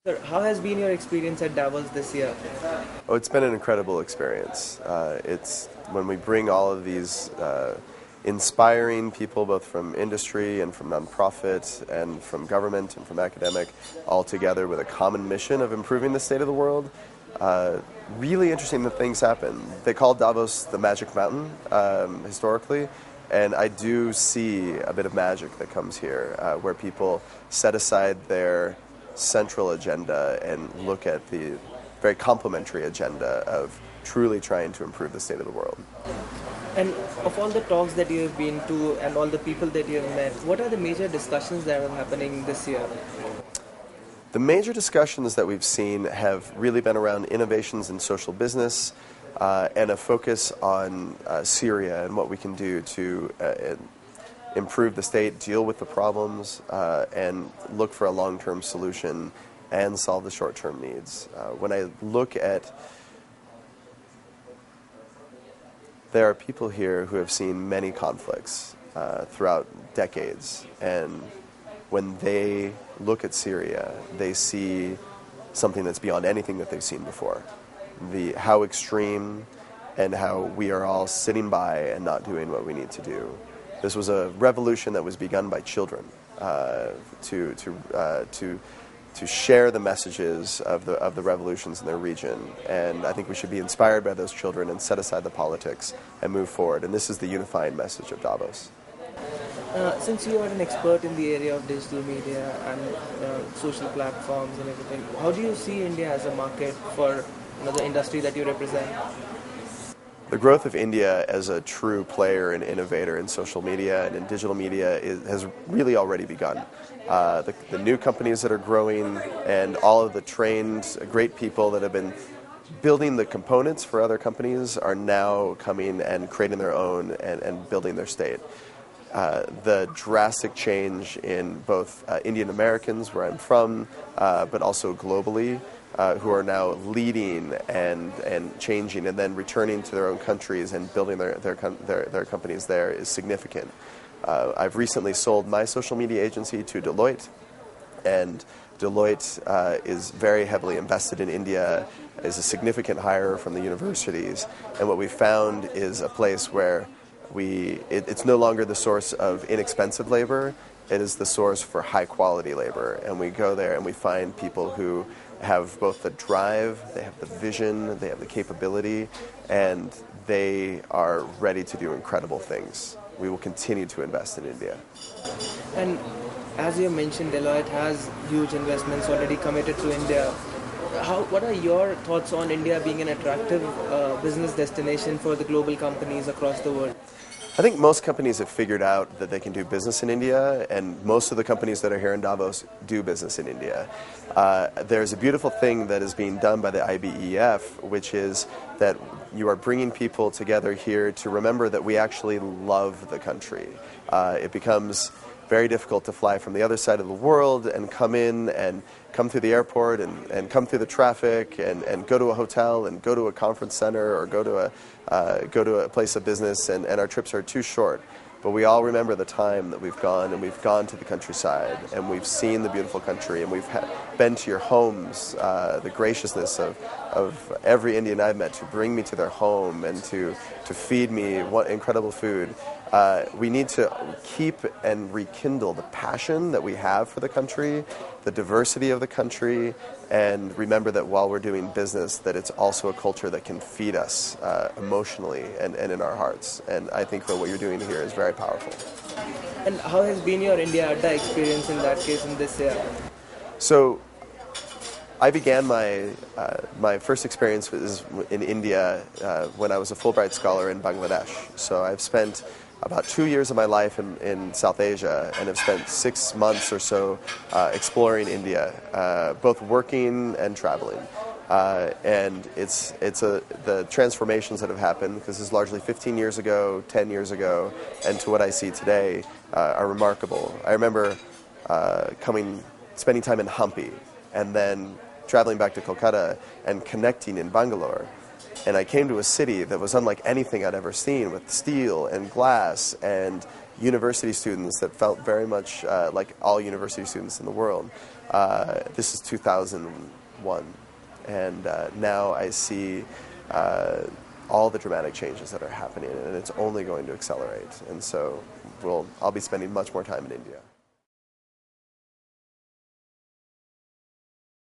Sir, how has been your experience at Davos this year? Oh, it's been an incredible experience. It's when we bring all of these inspiring people, both from industry and from nonprofit and from government and from academic, all together with a common mission of improving the state of the world. Really interesting that things happen. They call Davos the Magic Mountain historically, and I do see a bit of magic that comes here, where people set aside their central agenda and look at the very complementary agenda of truly trying to improve the state of the world. And of all the talks that you have been to and all the people that you have met, what are the major discussions that are happening this year? The major discussions that we've seen have really been around innovations in social business and a focus on Syria and what we can do to improve the state, deal with the problems, and look for a long-term solution and solve the short-term needs. When I look at, there are people here who have seen many conflicts throughout decades, and when they look at Syria, they see something that's beyond anything that they've seen before. How extreme and how we are all sitting by and not doing what we need to do. This was a revolution that was begun by children to share the messages of the revolutions in their region. And I think we should be inspired by those children and set aside the politics and move forward. And this is the unifying message of Davos. Since you are an expert in the area of digital media and social platforms and everything, how do you see India as a market for the industry that you represent? The growth of India as a true player and innovator in social media and in digital media has really already begun. The new companies that are growing and all of the trained, great people that have been building the components for other companies are now coming and creating their own and building their state. The drastic change in both Indian Americans, where I'm from, but also globally, who are now leading and changing and then returning to their own countries and building their companies there is significant. I've recently sold my social media agency to Deloitte, and Deloitte is very heavily invested in India, is a significant hirer from the universities, and what we found is a place where it's no longer the source of inexpensive labor, it is the source for high quality labor, and we go there and we find people who have both the drive, they have the vision, they have the capability, and they are ready to do incredible things. We will continue to invest in India. And as you mentioned, Deloitte has huge investments already committed to India. What are your thoughts on India being an attractive business destination for the global companies across the world? I think most companies have figured out that they can do business in India, and most of the companies that are here in Davos do business in India. There's a beautiful thing that is being done by the IBEF, which is that you are bringing people together here to remember that we actually love the country. It becomes very difficult to fly from the other side of the world and come in and come through the airport and come through the traffic and go to a hotel and go to a conference center or go to a place of business, and our trips are too short. But we all remember the time that we've gone to the countryside and we've seen the beautiful country and we've been to your homes, the graciousness of every Indian I've met to bring me to their home and to feed me what incredible food. We need to keep and rekindle the passion that we have for the country, the diversity of the country, and remember that while we're doing business, that it's also a culture that can feed us emotionally and in our hearts. And I think that what you're doing here is very powerful. And how has been your India Adda experience in that case in this year? So I began my first experience was in India when I was a Fulbright scholar in Bangladesh. So I've spent about 2 years of my life in South Asia and have spent 6 months or so exploring India, both working and traveling. And the transformations that have happened, because this is largely 15 years ago, 10 years ago, and to what I see today are remarkable. I remember spending time in Hampi and then traveling back to Kolkata and connecting in Bangalore. And I came to a city that was unlike anything I'd ever seen, with steel and glass and university students that felt very much like all university students in the world. This is 2001, and now I see all the dramatic changes that are happening, and it's only going to accelerate. And so I'll be spending much more time in India.